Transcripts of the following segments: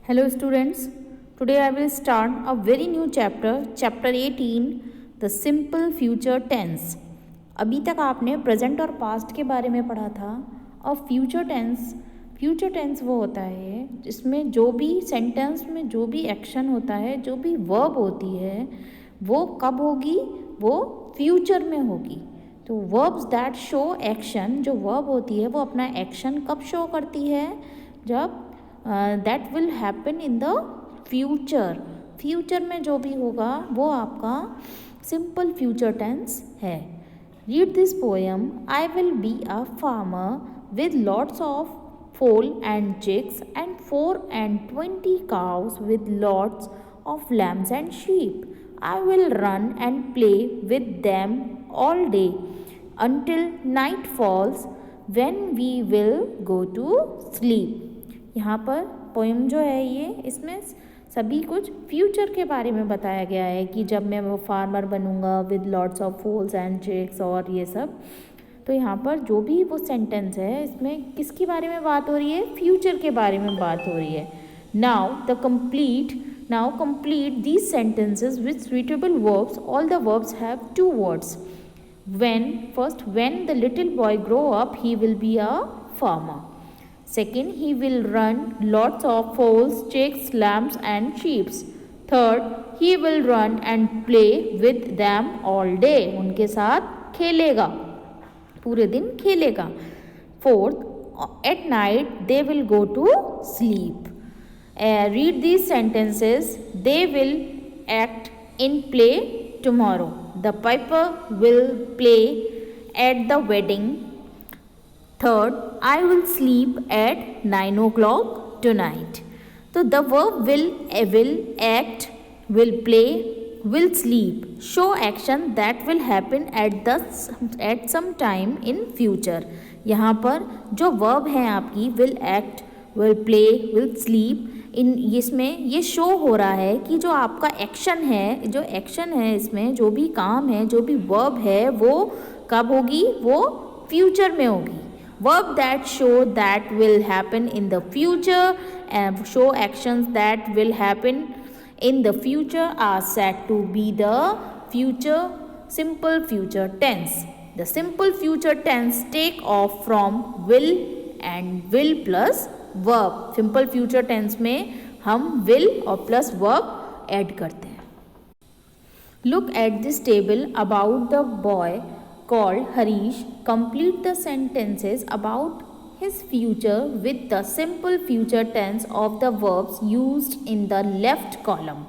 Hello students, today I will start a very new chapter, chapter 18, the simple future tense. अभी तक आपने present और past के बारे में पढ़ा था और फ्यूचर टेंस वो होता है जिसमें जो भी सेंटेंस में जो भी एक्शन होता है, जो भी वर्ब होती है, वो कब होगी, वो फ्यूचर में होगी. तो वर्ब्स दैट शो एक्शन, जो वर्ब होती है वो अपना एक्शन कब शो करती है, जब that will happen in the future में जो भी होगा वो आपका सिंपल फ्यूचर टेंस है. Read this poem. I will be a farmer with lots of foal and chicks and 420 cows with lots of lambs and sheep. I will run and play with them all day until night falls when we will go to sleep. यहाँ पर poem जो है ये, इसमें सभी कुछ future के बारे में बताया गया है कि जब मैं वो फार्मर बनूंगा with lots of foals and chicks और ये सब. तो यहाँ पर जो भी वो सेंटेंस है इसमें किसके बारे में बात हो रही है, फ्यूचर के बारे में बात हो रही है. Now complete these sentences with suitable verbs. All the verbs have 2 words. When the little boy grow up, he will be a farmer. Second, he will run lots of foals, chicks, lambs and sheep. Third, he will run and play with them all day. उनके साथ खेलेगा, पूरे दिन खेलेगा. Fourth, at night they will go to sleep. Read these sentences. They will act in play tomorrow. The piper will play at the wedding. Third, I will sleep at 9 o'clock tonight. So the verb will act, will play, will sleep show action that will happen at some time in future. यहाँ पर जो verb हैं आपकी will act, will play, will sleep, इसमें ये show हो रहा है कि जो आपका एक्शन है इसमें जो भी काम है, जो भी वर्ब है वो कब होगी, वो फ्यूचर में होगी. Verb that show that will happen in the future and show actions that will happen in the future are said to be the simple future tense. The simple future tense take off from will and will plus verb. Simple future tense में हम will और plus verb add करते हैं. Look at this table about the boy called Harish. Complete the sentences about his future with the simple future tense of the verbs used in the left column.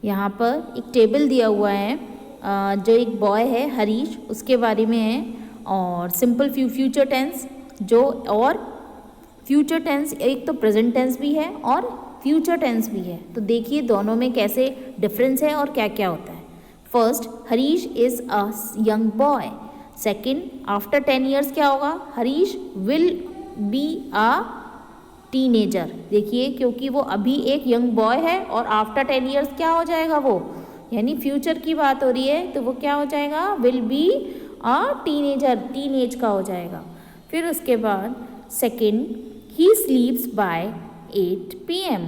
यहाँ पर एक table दिया हुआ है, जो एक बॉय है हरीश उसके बारे में है, और सिंपल फ्यूचर टेंस जो, और फ्यूचर टेंस एक तो प्रेजेंट टेंस भी है और फ्यूचर टेंस भी है. तो देखिए दोनों में कैसे डिफरेंस है और क्या क्या होता है. First, Harish is a young boy. Second, after 10 years क्या होगा, Harish will be a teenager. देखिए क्योंकि वो अभी एक यंग बॉय है और आफ्टर 10 years क्या हो जाएगा, वो यानी फ्यूचर की बात हो रही है तो वो क्या हो जाएगा, will be a teenager, teenage का हो जाएगा. फिर उसके बाद second, he sleeps by 8 PM.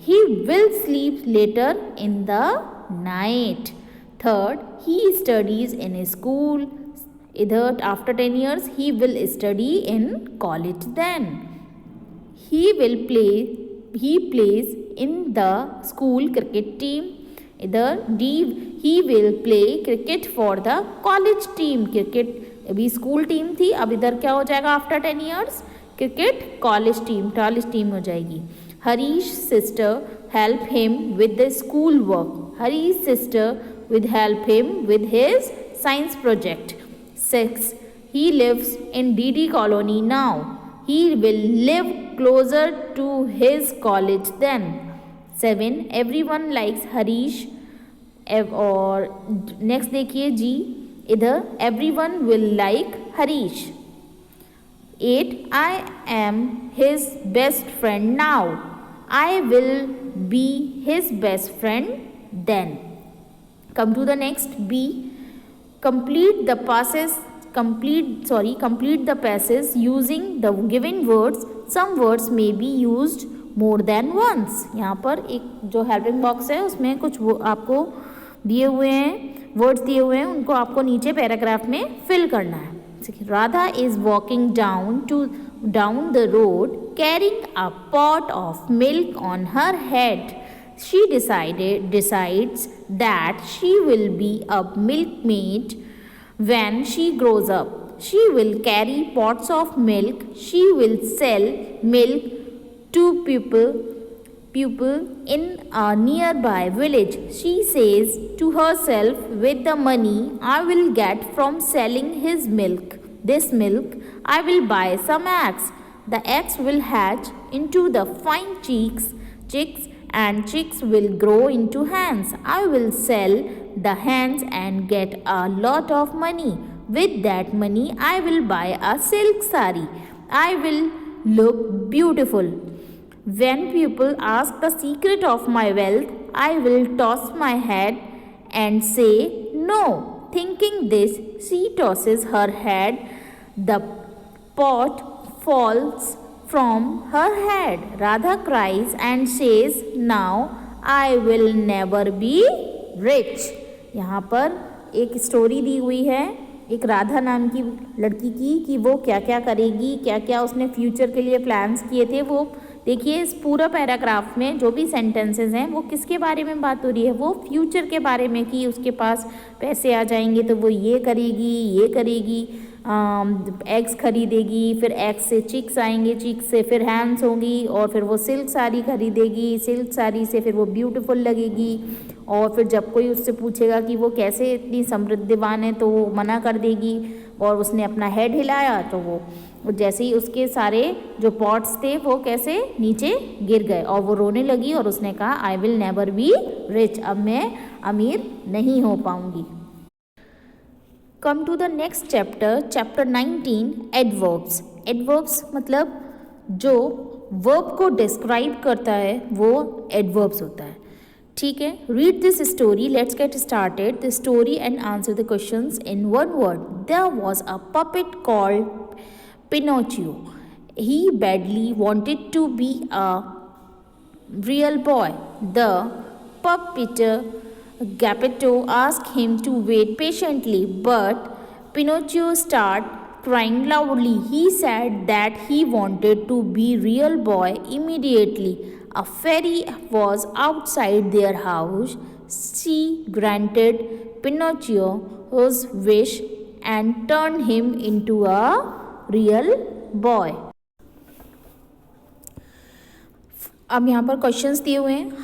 He will sleep later in the night. Third, he studies in a school. Either after 10 years, he will study in college then. He plays in the school cricket team. Either he will play cricket for the college team. Cricket अभी school team थी, अब इधर क्या हो जाएगा after 10 years, cricket college team हो जाएगी. Harish sister help him with the school work. Harish sister will help him with his science project. 6, he lives in DD colony now. He will live closer to his college then. 7, everyone likes Harish. और next देखिए जी, इधर everyone will like Harish. 8, I am his best friend now. I will be his best friend then. Come to the next, B. Complete the passage using the given words. Some words may be used more than once. यहाँ पर एक जो helping box है उसमें कुछ वो आपको दिए हुए हैं, वर्ड्स दिए हुए हैं, उनको आपको नीचे पैराग्राफ में फिल करना है. Radha is walking down the road carrying a pot of milk on her head. She decides that she will be a milkmaid when she grows up. She will carry pots of milk. She will sell milk to people in a nearby village. She says to herself, with the money I will get from selling this milk, I will buy some eggs. The eggs will hatch into the fine chicks and chicks will grow into hens. I will sell the hens and get a lot of money. With that money I will buy a silk saree. I will look beautiful. When people ask the secret of my wealth, I will toss my head and say no. Thinking this, she tosses her head. The pot falls from her head. Radha cries and says, now I will never be rich. यहाँ पर एक story दी हुई है एक राधा नाम की लड़की की कि वो क्या क्या करेगी, क्या क्या उसने फ्यूचर के लिए प्लान्स किए थे. वो देखिए इस पूरा पैराग्राफ में जो भी सेंटेंसेस हैं वो किसके बारे में बात हो रही है, वो फ्यूचर के बारे में कि उसके पास पैसे आ जाएंगे तो वो ये करेगी, एग्स खरीदेगी, फिर एग्स से चिक्स आएंगे, चिक्स से फिर हैंड्स होंगी और फिर वो सिल्क साड़ी खरीदेगी, सिल्क साड़ी से फिर वो ब्यूटीफुल लगेगी. और फिर जब कोई उससे पूछेगा कि वो कैसे इतनी समृद्धवान है तो वो मना कर देगी. और उसने अपना हेड हिलाया तो वो जैसे ही उसके सारे जो पॉट्स थे वो कैसे नीचे गिर गए और वो रोने लगी और उसने कहा I will never be rich, अब मैं अमीर नहीं हो पाऊंगी. Come to the next chapter, chapter 19, adverbs. Adverbs मतलब जो वर्ब को डिस्क्राइब करता है वो एडवर्ब्स होता है. ठीक है, read this story. Let's get started the story and answer the questions in one word. There was a puppet called Pinocchio. He badly wanted to be a real boy. The puppeteer Geppetto asked him to wait patiently, but Pinocchio started crying loudly. He said that he wanted to be real boy immediately. A fairy was outside their house. She granted Pinocchio's wish and turned him into a real boy. अब यहाँ पर questions दिए हुए हैं.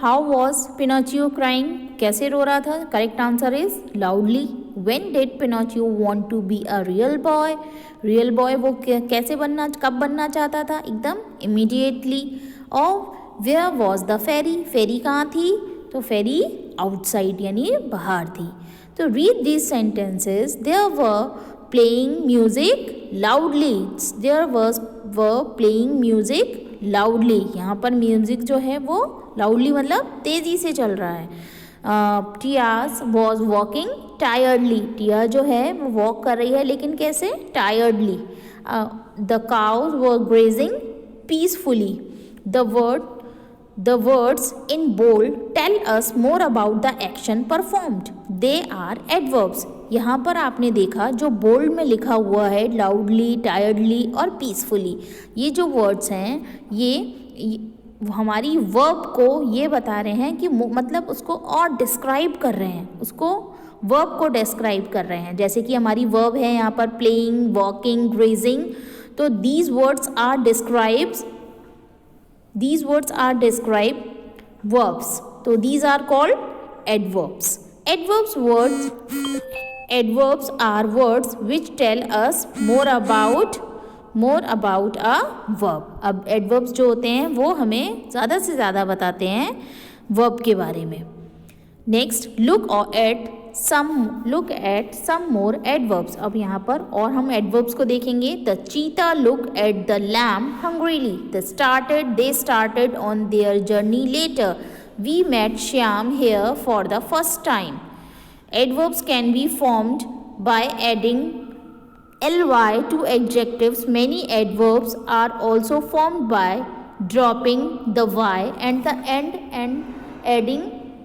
How was Pinocchio crying, कैसे रो रहा था. Correct answer is loudly. When did Pinocchio want to be a real boy, real boy वो कैसे बनना, कब बनना चाहता था, एकदम इमीडिएटली. और where was the fairy, fairy कहाँ थी, तो फेरी आउटसाइड यानी बाहर थी. तो read these sentences. There were playing music loudly. There were playing music loudly. यहाँ पर म्यूजिक जो है वो loudly मतलब तेज़ी से चल रहा है. Tia was walking tiredly. Tia जो है वो वॉक कर रही है लेकिन कैसे, tiredly. The cows were grazing peacefully. The words in bold tell us more about the action performed. They are adverbs. यहाँ पर आपने देखा जो बोल्ड में लिखा हुआ है लाउडली, टायर्डली और पीसफुली, ये जो वर्ड्स हैं ये हमारी वर्ब को ये बता रहे हैं कि मतलब उसको और डिस्क्राइब कर रहे हैं, उसको वर्ब को डिस्क्राइब कर रहे हैं. जैसे कि हमारी वर्ब है यहाँ पर प्लेइंग, वॉकिंग, ग्रेजिंग. तो these words are describe verbs. So these are called adverbs. Adverbs are words which tell us more about a verb. अब adverbs जो होते हैं वो हमें ज़्यादा से ज़्यादा बताते हैं verb के बारे में. Next, look at some more adverbs. अब यहाँ पर और हम adverbs को देखेंगे. The cheetah looked at the lamb hungrily. They started on their journey later. We met Shyam here for the first time. Adverbs can be formed by adding ly to adjectives. Many adverbs are also formed by dropping the y at the end and adding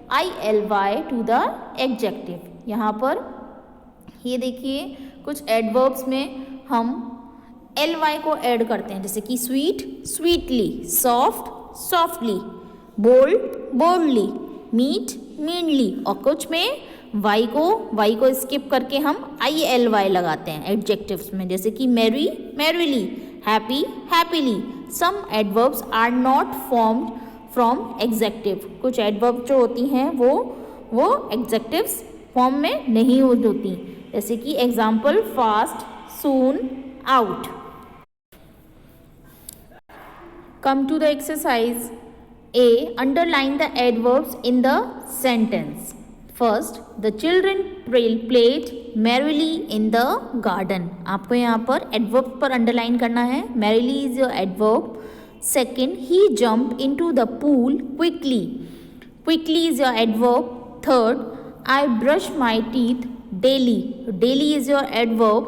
ILY to the adjective. यहाँ पर ये देखिए कुछ adverbs में हम ly को add करते हैं, जैसे कि sweet sweetly, soft softly, bold boldly, meet meanly, और कुछ में y को स्किप करके हम ILY लगाते हैं एडजेक्टिव्स में, जैसे कि merry merrily, happy happily. Some adverbs are not formed from adjective. कुछ एडवर्ब जो होती हैं वो एग्जेक्टिव्स फॉर्म में नहीं होती, जैसे कि example fast, soon, out. Come to the exercise A. Underline the adverbs in the sentence. First, the children played merrily in the garden. आपको यहाँ पर adverb पर underline करना है. Merrily is your adverb. Second, he jumped into the pool quickly. Quickly is your adverb. Third, I brush my teeth daily. Daily is your adverb.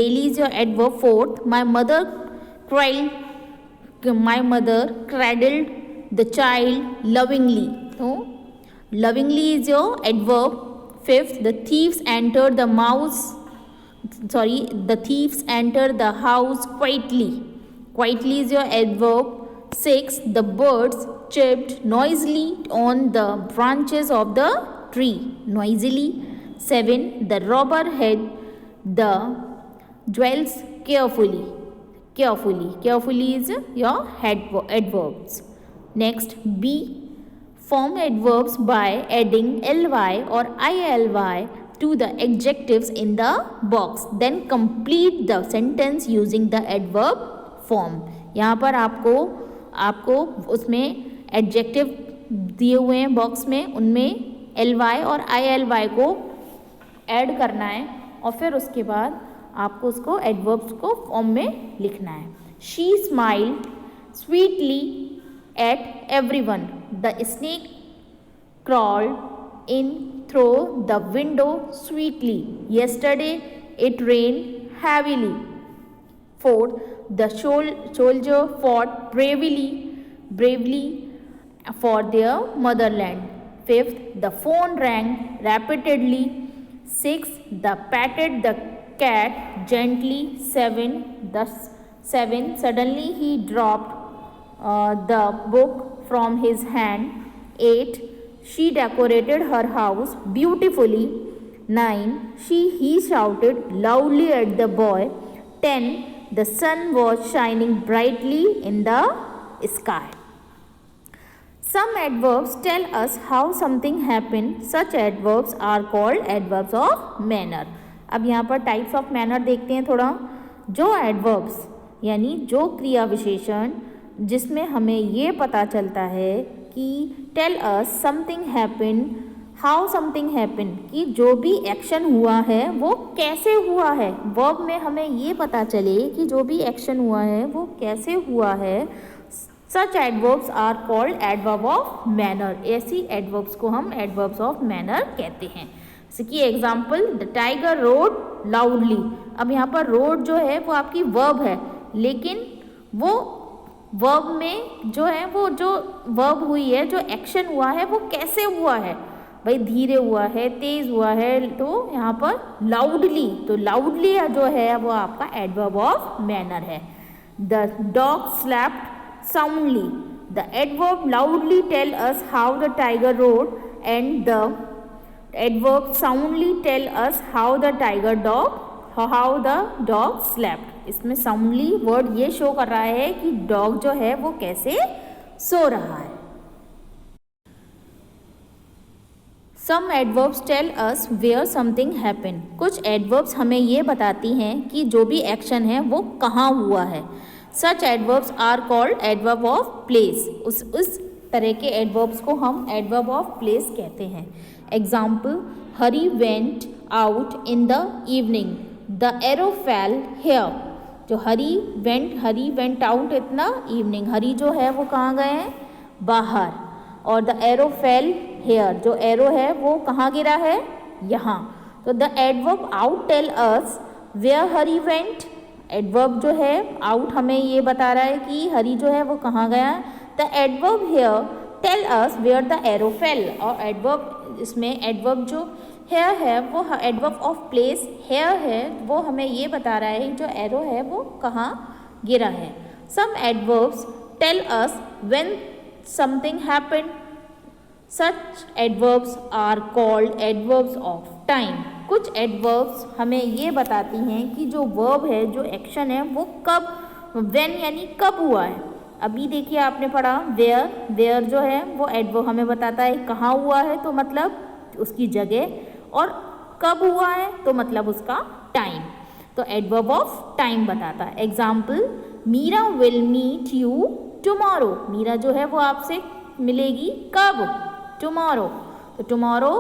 Daily is your adverb. Fourth, my mother cradled the child lovingly. So lovingly is your adverb. Fifth, the thieves entered the house quietly. Quietly is your adverb. Sixth, the birds chirped noisily on the branches of the tree. Noisily. Seven, the robber hid the jewels carefully. Carefully is your adverbs. Next, B. Form adverbs by adding ly or ILY to the adjectives in the box. Then complete the sentence using the adverb form. यहाँ पर आपको उसमें adjective दिए हुए हैं box में, उनमें ly और ILY को ऐड करना है और फिर उसके बाद आपको उसको एडवर्ब्स को फॉर्म में लिखना है. She smiled sweetly at everyone. The snake crawled in through the window sweetly. Yesterday it rained heavily. Fourth, the soldier fought bravely for their motherland. Fifth, the phone rang repeatedly. Sixth, the patted the cat gently. Seven, suddenly he dropped the book from his hand. 8, she decorated her house beautifully. 9, he shouted loudly at the boy. 10, the sun was shining brightly in the sky. Some adverbs tell us how something happened. Such adverbs are called adverbs of manner. अब यहाँ पर types of manner देखते हैं थोड़ा. जो adverbs यानी जो क्रिया विशेषण जिसमें हमें ये पता चलता है कि tell us something happen, how something happen, कि जो भी एक्शन हुआ है वो कैसे हुआ है. वर्ब में हमें ये पता चले कि जो भी एक्शन हुआ है वो कैसे हुआ है. Such adverbs are called adverb of manner. ऐसी एडवर्ब्स को हम एडवर्ब्स ऑफ मैनर कहते हैं. जैसे कि example, the tiger roared loudly. अब यहाँ पर रोड जो है वो आपकी वर्ब है, लेकिन वो वर्ब में जो है वो जो वर्ब हुई है, जो एक्शन हुआ है वो कैसे हुआ है. भाई धीरे हुआ है, तेज हुआ है, तो यहाँ पर लाउडली, तो लाउडली जो है वो आपका एडवर्ब ऑफ मैनर है. The dog slapped soundly. The adverb loudly tell us how the tiger roared, and the adverb soundly tell us how the dog slept. इसमें soundly वर्ड ये शो कर रहा है कि डॉग जो है वो कैसे सो रहा है. Some adverbs tell us where something happened. कुछ adverbs हमें ये बताती हैं कि जो भी एक्शन है वो कहाँ हुआ है. Such adverbs are called adverb of place. उस तरह के adverbs को हम adverb of place कहते हैं. Example, Hari went out in the evening. The arrow fell here. जो Hari went out इतना evening. Hari जो है वो कहाँ गए हैं? बाहर. और the arrow fell here. जो arrow है वो कहाँ गिरा है? यहाँ. तो the adverb out tell us where Hari went adverb जो है आउट हमें ये बता रहा है कि हरी जो है वो कहाँ गया है. The adverb here tell us where the arrow fell. और एडवर्ब इसमें एडवर्ब जो हेयर है वो एडवर्ब ऑफ प्लेस हेयर है वो हमें ये बता रहा है जो एरो है वो कहाँ गिरा है. Some adverbs tell us when something happened. Such adverbs are called adverbs of time. कुछ एडवर्ब्स हमें ये बताती हैं कि जो वर्ब है जो एक्शन है वो कब व्हेन यानी कब हुआ है. अभी देखिए आपने पढ़ा वेयर. वेयर जो है वो एडवर्ब हमें बताता है कहाँ हुआ है तो मतलब उसकी जगह, और कब हुआ है तो मतलब उसका टाइम. तो एडवर्ब ऑफ टाइम बताता है. Example Meera will meet you tomorrow. Meera जो है वो आपसे मिलेगी कब? टुमारो. तो टुमारो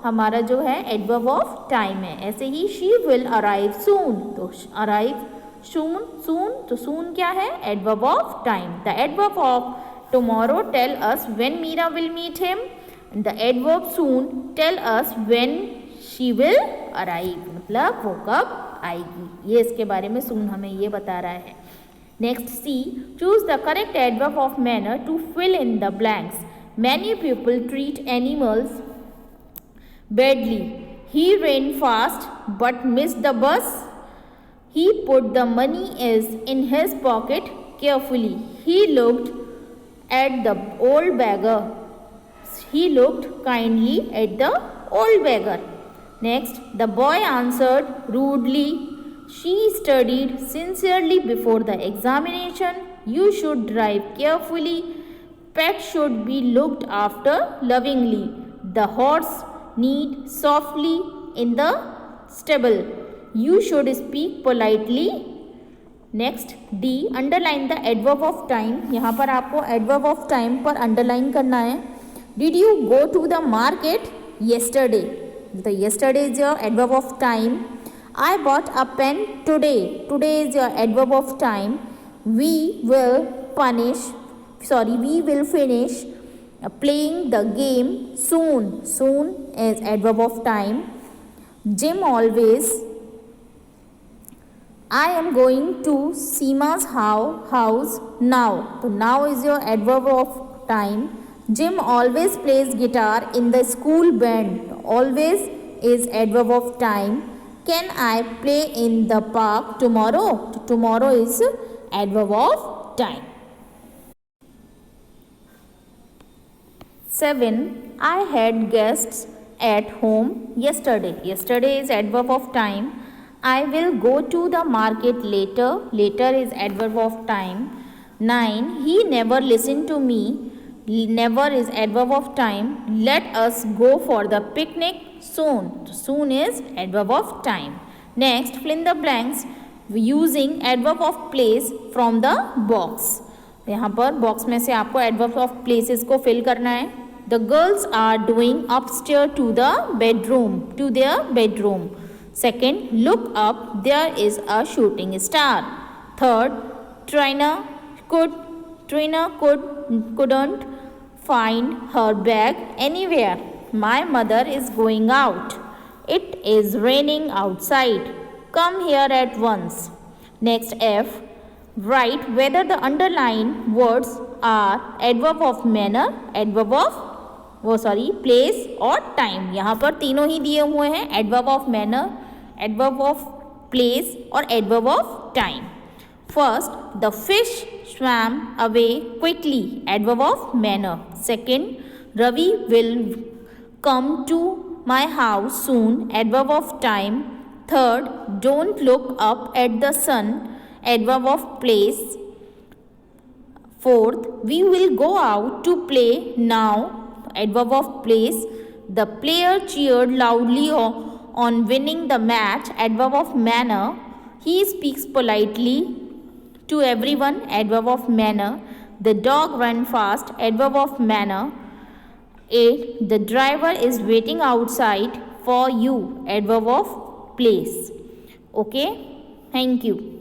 हमारा जो है एडवर्ब ऑफ टाइम है. ऐसे ही शी विल अराइव सून. तो अराइव सून सून तो सून क्या है? Adverb of time. The adverb of tomorrow tell us when Meera will meet him. The adverb soon tell us when she will arrive, मतलब वो कब आएगी. ये इसके बारे में सून हमें ये बता रहा है. Next C, choose the correct adverb of manner to fill in the blanks. Many people treat animals badly. He ran fast but missed the bus. He put the money in his pocket carefully. He looked at the old beggar. He looked kindly at the old beggar. Next, the boy answered rudely. She studied sincerely before the examination. You should drive carefully. Pet should be looked after lovingly. The horse need softly in the stable. You should speak politely. Next D, underline the adverb of time. यहाँ पर आपको adverb of time पर underline करना है. Did you go to the market yesterday? तो yesterday is your adverb of time. I bought a pen today. Today is your adverb of time. We will finish playing the game soon. Soon is adverb of time. Jim always. I am going to Seema's house now. So now is your adverb of time. Jim always plays guitar in the school band. Always is adverb of time. Can I play in the park tomorrow? Tomorrow is adverb of time. 7. I had guests at home yesterday. Yesterday is adverb of time. I will go to the market later. Later is adverb of time. 9. He never listened to me. Never is adverb of time. Let us go for the picnic soon. Soon is adverb of time. Next, fill in the blanks using adverb of place from the box. यहाँ पर box में से आपको adverb of places को fill करना है. The girls are doing upstairs to their bedroom. Second, look up, there is a shooting star. Third, Trina couldn't find her bag anywhere. My mother is going out. It is raining outside. Come here at once. Next F, write whether the underlined words are adverb of manner, adverb of place और time. यहाँ पर तीनों ही दिए हुए हैं, adverb of manner, adverb of place और adverb of time. First, the fish swam away quickly, adverb of manner. Second, Ravi will come to my house soon, adverb of time. Third, don't look up at the sun, adverb of place. Fourth, we will go out to play now, adverb of place. The player cheered loudly on winning the match, adverb of manner. He speaks politely to everyone, adverb of manner. The dog ran fast, adverb of manner. 8. The driver is waiting outside for you, adverb of place. Okay, thank you.